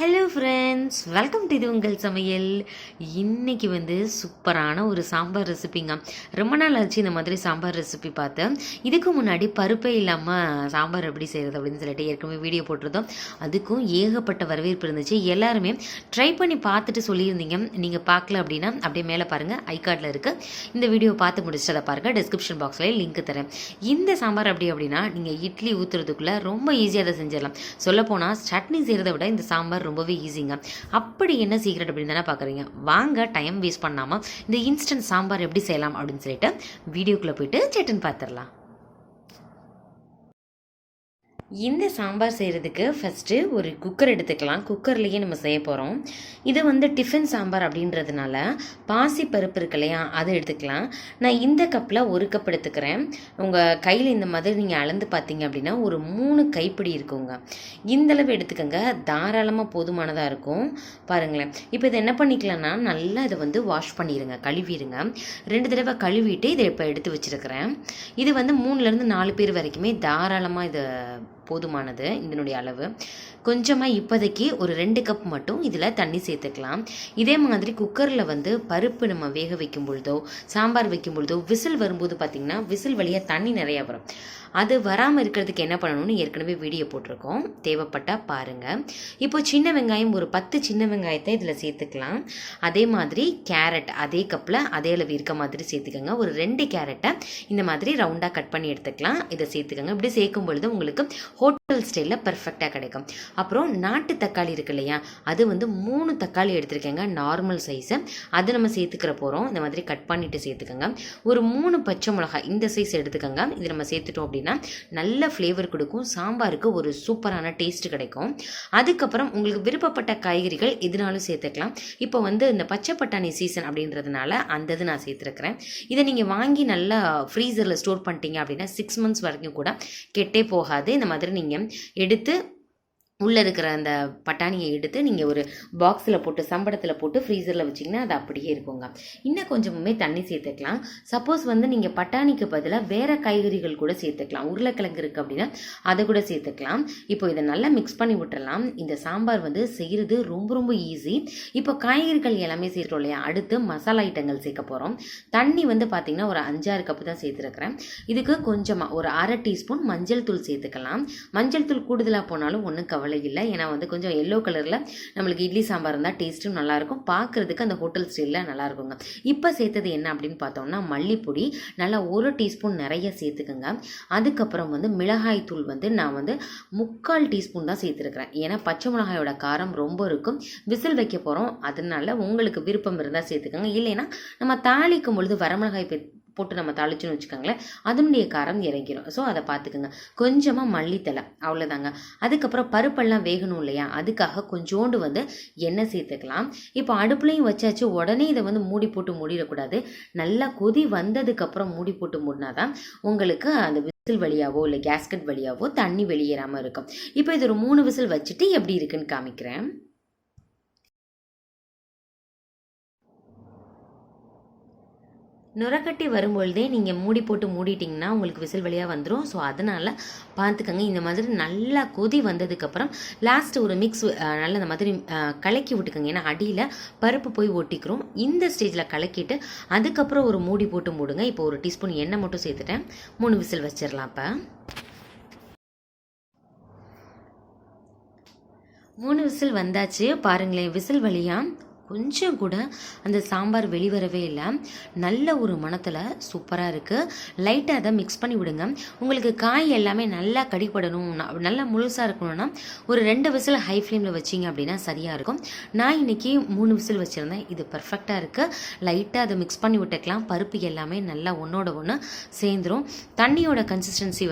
Hello friends, welcome to இது உங்கள் சமையல். இன்றைக்கி சூப்பரான ஒரு சாம்பார் ரெசிபிங்க. ரொம்ப நாள் ஆச்சு இந்த மாதிரி சாம்பார் ரெசிபி பார்த்தேன். இதுக்கு முன்னாடி பருப்பே இல்லாமல் சாம்பார் எப்படி செய்கிறது அப்படின்னு சொல்லிட்டு ஏற்கனவே வீடியோ போட்டிருந்தோம். அதுக்கும் ஏகப்பட்ட வரவேற்பு இருந்துச்சு. எல்லாருமே ட்ரை பண்ணி பார்த்துட்டு சொல்லியிருந்தீங்க. நீங்கள் பார்க்கல அப்படின்னா அப்படியே மேலே பாருங்கள், ஐ கார்டில் இருக்குது. இந்த வீடியோ பார்த்து முடிச்சுட்டு அதை பாருங்கள். டிஸ்கிரிப்ஷன் பாக்ஸில் லிங்க் தரேன். இந்த சாம்பார் அப்படின்னா நீங்கள் இட்லி ஊற்றுறதுக்குள்ளே ரொம்ப ஈஸியாக அதை செஞ்சிடலாம். சொல்லப்போனால் சட்னி செய்கிறத விட இந்த சாம்பார் ரொம்பவே ஈஸிங்க. அப்படி என்ன சீக்ரெட் அப்படின்னு தானே பார்க்குறீங்க? வாங்க, டைம் வேஸ்ட் பண்ணாமல் இந்த இன்ஸ்டன்ட் சாம்பார் எப்படி செய்யலாம் அப்படின்னு சொல்லிட்டு வீடியோக்குள்ளே போயிட்டு சட்டுன்னு பார்த்துடலாம். இந்த சாம்பார் செய்கிறதுக்கு ஃபஸ்ட்டு ஒரு குக்கர் எடுத்துக்கலாம். குக்கர்லேயே நம்ம செய்ய போகிறோம். இது டிஃபன் சாம்பார் அப்படின்றதுனால பாசி பருப்பு இருக்கு இல்லையா, அதை எடுத்துக்கலாம். நான் இந்த கப்பில் ஒரு கப் எடுத்துக்கிறேன். உங்கள் கையில் இந்த மாதிரி நீங்கள் அளந்து பார்த்தீங்க அப்படின்னா ஒரு 3 கைப்பிடி இருக்குங்க. இந்தளவு எடுத்துக்கோங்க, தாராளமாக போதுமானதாக இருக்கும். பாருங்களேன். இப்போ இதை என்ன பண்ணிக்கலாம்னா, நல்லா இதை வாஷ் பண்ணிடுங்க, கழுவிடுங்க. 2 தடவை கழுவிட்டு இதை இப்போ எடுத்து வச்சுருக்கிறேன். இது 3லேருந்து 4 பேர் வரைக்குமே தாராளமாக இது போதுமானது. இதனுடைய அளவு கொஞ்சமாக இப்போதைக்கு ஒரு 2 கப் மட்டும் இதில் தண்ணி சேர்த்துக்கலாம். இதே மாதிரி குக்கரில் பருப்பு நம்ம வேக வைக்கும் பொழுதோ சாம்பார் வைக்கும் பொழுதோ விசில் வரும்போது பார்த்திங்கன்னா விசில் வழியாக தண்ணி நிறையா வரும். அது வராமல் இருக்கிறதுக்கு என்ன பண்ணணும்னு ஏற்கனவே வீடியோ போட்டிருக்கோம், தேவைப்பட்டால் பாருங்கள். இப்போ சின்ன வெங்காயம் ஒரு 10 சின்ன வெங்காயத்தை இதில் சேர்த்துக்கலாம். அதே மாதிரி கேரட் அதே கப்பில் அதே அளவு இருக்க மாதிரி சேர்த்துக்கோங்க. ஒரு 2 கேரட்டை இந்த மாதிரி ரவுண்டாக கட் பண்ணி எடுத்துக்கலாம். இதை சேர்த்துக்கோங்க. இப்படி சேர்க்கும் பொழுது உங்களுக்கு ஹோட்டல் ஸ்டைலில் பர்ஃபெக்டாக கிடைக்கும். அப்புறம் நாட்டு தக்காளி இருக்கு இல்லையா, அது 3 தக்காளி எடுத்துருக்கேங்க, நார்மல் சைஸு. அது நம்ம சேர்த்துக்கிற போகிறோம். இந்த மாதிரி கட் பண்ணிவிட்டு சேர்த்துக்கோங்க. ஒரு 3 பச்சை மிளகாய் இந்த சைஸ் எடுத்துக்கோங்க. இது நம்ம சேர்த்துட்டோம் அப்படின்னா நல்ல ஃப்ளேவர் கொடுக்கும். சாம்பாருக்கு ஒரு சூப்பரான டேஸ்ட் கிடைக்கும். அதுக்கப்புறம் உங்களுக்கு விருப்பப்பட்ட காய்கறிகள் எதுனாலும் சேர்த்துக்கலாம். இப்போ இந்த பச்சை பட்டாணி சீசன் அப்படின்றதுனால அந்த இது நான் சேர்த்துருக்கிறேன். இதை நீங்கள் வாங்கி நல்லா ஃப்ரீசரில் ஸ்டோர் பண்ணிட்டீங்க அப்படின்னா 6 மந்த்ஸ் வரைக்கும் கூட கெட்டே போகாது. இந்த மாதிரி நீங்கள் எடுத்து உள்ளே இருக்கிற அந்த பட்டாணியை எடுத்து நீங்கள் ஒரு பாக்ஸில் போட்டு சம்படத்தில் போட்டு ஃப்ரீசரில் வச்சிங்கன்னா அது அப்படியே இருக்குங்க. இன்னும் கொஞ்சமுமே தண்ணி சேர்த்துக்கலாம். சப்போஸ் நீங்கள் பட்டாணிக்கு பதிலாக வேறு காய்கறிகள் கூட சேர்த்துக்கலாம். உருளைக்கிழங்கு இருக்குது அப்படின்னா அதை கூட சேர்த்துக்கலாம். இப்போ இதை நல்லா மிக்ஸ் பண்ணி விட்டுறலாம். இந்த சாம்பார் செய்கிறது ரொம்ப ரொம்ப ஈஸி. இப்போ காய்கறிகள் எல்லாமே சேர்த்துறோம் இல்லையா, அடுத்து மசாலா ஐட்டங்கள் சேர்க்க போகிறோம். தண்ணி பார்த்திங்கன்னா ஒரு 5-6 கப்பு தான் சேர்த்துருக்கிறேன். இதுக்கு கொஞ்சமாக ஒரு 1/2 டீஸ்பூன் மஞ்சள் தூள் சேர்த்துக்கலாம். மஞ்சள் தூள் கூடுதலாக போனாலும் ஒன்றும் கவலை இல்லை. ஏன்னா கொஞ்சம் எல்லோ கலரில் நம்மளுக்கு இட்லி சாம்பார் இருந்தால் டேஸ்ட்டும் நல்லாயிருக்கும், பார்க்குறதுக்கு அந்த ஹோட்டல் ஸ்டைலில் நல்லாயிருக்குங்க. இப்போ சேர்த்தது என்ன அப்படின்னு பார்த்தோம்னா மல்லிப்பொடி நல்லா 1 டீஸ்பூன் நிறைய சேர்த்துக்குங்க. அதுக்கப்புறம் மிளகாய் தூள் நான் 3/4 டீஸ்பூன் தான் சேர்த்துருக்கிறேன். ஏன்னா பச்சை மிளகாயோட காரம் ரொம்ப இருக்கும், விசில் வைக்க போகிறோம். அதனால உங்களுக்கு விருப்பம் இருந்தால் சேர்த்துக்கோங்க. இல்லைன்னா நம்ம தாளிக்கும் பொழுது வரமிளகாய் போட்டு நம்ம தாளிச்சுன்னு வச்சுக்கோங்களேன், அதனுடைய காரம் இறங்கிடும். ஸோ அதை பார்த்துக்குங்க. கொஞ்சமாக மல்லித்தலை, அவ்வளோதாங்க. அதுக்கப்புறம் பருப்பெல்லாம் வேகணும் இல்லையா, அதுக்காக கொஞ்சோண்டு எண்ணெய் சேர்த்துக்கலாம். இப்போ அடுப்புலையும் வச்சாச்சு. உடனே இதை மூடி போட்டு மூடிடக்கூடாது. நல்லா கொதி வந்ததுக்கப்புறம் மூடி போட்டு மூடினாதான் உங்களுக்கு அந்த விசில் வழியாவோ இல்லை கேஸ்கட் வழியாவோ தண்ணி வெளியேறாமல் இருக்கும். இப்போ இது ஒரு 3 விசில் வச்சுட்டு எப்படி இருக்குன்னு காமிக்கிறேன். நுரக்கட்டி வரும்பொழுதே நீங்கள் மூடி போட்டு மூடிட்டிங்கன்னா உங்களுக்கு விசில் வழியாக வந்துடும். ஸோ அதனால் பார்த்துக்கங்க. இந்த மாதிரி நல்லா கொதி வந்ததுக்கப்புறம் லாஸ்ட் ஒரு மிக்ஸ் நல்லா இந்த மாதிரி கலக்கி விட்டுக்கோங்க. ஏன்னா அடியில் பருப்பு போய் ஒட்டிக்கிறோம். இந்த ஸ்டேஜில் கலக்கிட்டு அதுக்கப்புறம் ஒரு மூடி போட்டு மூடுங்க. இப்போ ஒரு டீஸ்பூன் எண்ணெய் மட்டும் சேர்த்துட்டேன். 3 விசில் வச்சிடலாம். இப்போ 3 விசில் வந்தாச்சு. பாருங்களேன், விசில் வழியாக கொஞ்சம் கூட அந்த சாம்பார் வெளிவரவே இல்லை. நல்ல ஒரு மணத்தில் சூப்பராக இருக்குது. லைட்டாக அதை மிக்ஸ் பண்ணி விடுங்க. உங்களுக்கு காய் எல்லாமே நல்லா கடிப்படணும், நல்லா முழுசாக இருக்கணும்னா ஒரு 2 விசில் ஹை ஃப்ளேமில் வச்சிங்க அப்படின்னா சரியாக இருக்கும். நான் இன்றைக்கி 3 விசில் வச்சுருந்தேன். இது பர்ஃபெக்டாக இருக்குது. லைட்டாக அதை மிக்ஸ் பண்ணி விட்டுக்கலாம். பருப்பு எல்லாமே நல்லா ஒன்றோட ஒன்று சேர்ந்துடும். தண்ணியோட கன்சிஸ்டன்சி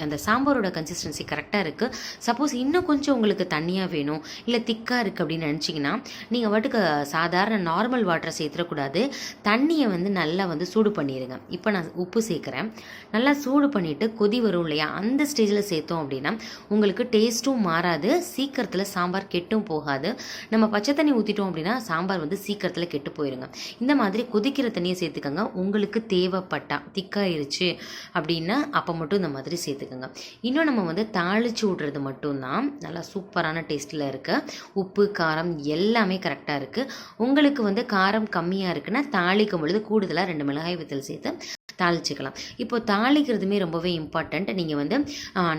அந்த சாம்பாரோட கன்சிஸ்டன்சி கரெக்டாக இருக்குது. சப்போஸ் இன்னும் கொஞ்சம் உங்களுக்கு தண்ணியாக வேணும் இல்லை திக்காக இருக்குது அப்படின்னு நினச்சிங்கன்னா நீங்கள் வாட்டுக்கு சாதாரண நார்மல் வாட்டரை சேர்த்துடக்கூடாது. தண்ணியை வந்து நல்லா வந்து சூடு பண்ணிடுங்க. இப்போ நான் உப்பு சேர்க்குறேன். நல்லா சூடு பண்ணிவிட்டு கொதி வரும் இல்லையா, அந்த ஸ்டேஜில் சேர்த்தோம் அப்படின்னா உங்களுக்கு டேஸ்ட்டும் மாறாது, சீக்கிரத்தில் சாம்பார் கெட்டும் போகாது. நம்ம பச்சை தண்ணி ஊற்றிட்டோம் அப்படின்னா சாம்பார் வந்து சீக்கிரத்தில் கெட்டு போயிடுங்க. இந்த மாதிரி கொதிக்கிற தண்ணியை சேர்த்துக்கோங்க. உங்களுக்கு தேவைப்பட்டா திக்காயிருச்சு அப்படின்னா அப்போ மட்டும் இந்த மாதிரி சேர்த்துக்கோங்க. இன்னும் நம்ம வந்து தாளித்து விட்றது மட்டும்தான் நல்லா சூப்பரான டேஸ்ட்டில் இருக்குது. உப்பு காரம் எல்லாமே கரெக்டாக இருக்குது. உங்களுக்கு வந்து காரம் கம்மியாக இருக்குன்னா தாளிக்கும் பொழுது கூடுதலாக 2 மிளகாய் வத்தல் சேர்த்து தாளிச்சிக்கலாம். இப்போ தாளிக்கிறதுமே ரொம்பவே இம்பார்ட்டண்ட். நீங்கள் வந்து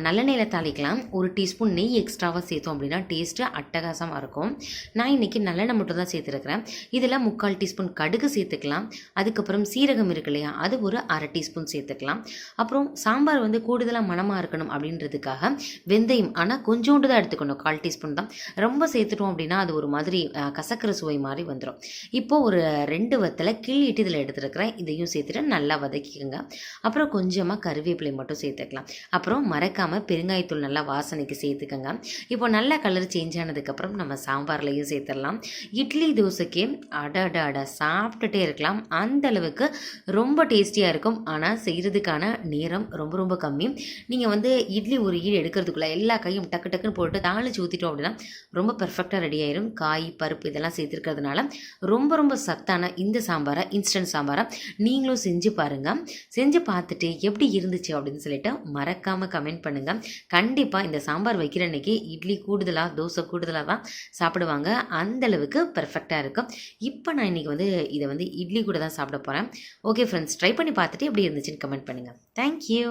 நல்லெண்ணெயில் தாளிக்கலாம். 1 டீஸ்பூன் நெய் எக்ஸ்ட்ராவாக சேர்த்தோம் அப்படின்னா டேஸ்ட்டு அட்டகாசமாக இருக்கும். நான் இன்றைக்கி நல்லெண்ணெய் மட்டும் தான் சேர்த்துருக்கிறேன். இதில் 3/4 டீஸ்பூன் கடுகு சேர்த்துக்கலாம். அதுக்கப்புறம் சீரகம் இருக்கு இல்லையா, அது ஒரு 1/2 டீஸ்பூன் சேர்த்துக்கலாம். அப்புறம் சாம்பார் வந்து கூடுதலாக மணமாக இருக்கணும் அப்படின்றதுக்காக வெந்தயம், ஆனால் கொஞ்சோண்டு தான் எடுத்துக்கணும், 1/4 டீஸ்பூன் தான். ரொம்ப சேர்த்துட்டோம் அப்படின்னா அது ஒரு மாதிரி கசக்கிற சுவை மாதிரி வந்துடும். இப்போது ஒரு 2 வத்தலை கிள்ளிட்டு இதில் எடுத்துருக்கிறேன். இதையும் சேர்த்துட்டு நல்லா வதக்கி. அப்புறம் கொஞ்சமாக கருவேப்பிலை மட்டும் சேர்த்துக்கலாம். அப்புறம் மறக்காமல் பெருங்காயத்தூள் நல்லா வாசனைக்கு சேர்த்துக்கங்க. இப்போ நல்லா கலர் சேஞ்ச் ஆனதுக்கப்புறம் நம்ம சாம்பார்லையும் சேர்த்துடலாம். இட்லி தோசைக்கு அட சாப்பிட்டுட்டே இருக்கலாம். அந்த அளவுக்கு ரொம்ப டேஸ்டியாக இருக்கும். ஆனால் செய்கிறதுக்கான நேரம் ரொம்ப ரொம்ப கம்மி. நீங்கள் வந்து இட்லி ஒரு ஈடு எடுக்கிறதுக்குள்ளே எல்லா காயும் டக்கு டக்குன்னு போட்டு தாளிச்சு ஊற்றிட்டோம் அப்படின்னா ரொம்ப பெர்ஃபெக்டாக ரெடி ஆயிரும். காய் பருப்பு இதெல்லாம் சேர்த்துருக்கிறதுனால ரொம்ப ரொம்ப சத்தான இந்த சாம்பாரை, இன்ஸ்டன்ட் சாம்பாரை நீங்களும் செஞ்சு பாருங்கள். செஞ்சு பார்த்துட்டு எப்படி இருந்துச்சு அப்படின்னு சொல்லிட்டு மறக்காமல் கமெண்ட் பண்ணுங்கள். கண்டிப்பாக இந்த சாம்பார் வைக்கிற அன்னைக்கு இட்லி கூடுதலாக தோசை கூடுதலாக தான் சாப்பிடுவாங்க. அந்தளவுக்கு பெர்ஃபெக்டாக இருக்கும். இப்போ நான் இன்றைக்கி வந்து இதை வந்து இட்லி கூட தான் சாப்பிட போகிறேன். ஓகே ஃப்ரெண்ட்ஸ், ட்ரை பண்ணி பார்த்துட்டு எப்படி இருந்துச்சுன்னு கமெண்ட் பண்ணுங்கள். தேங்க்யூ.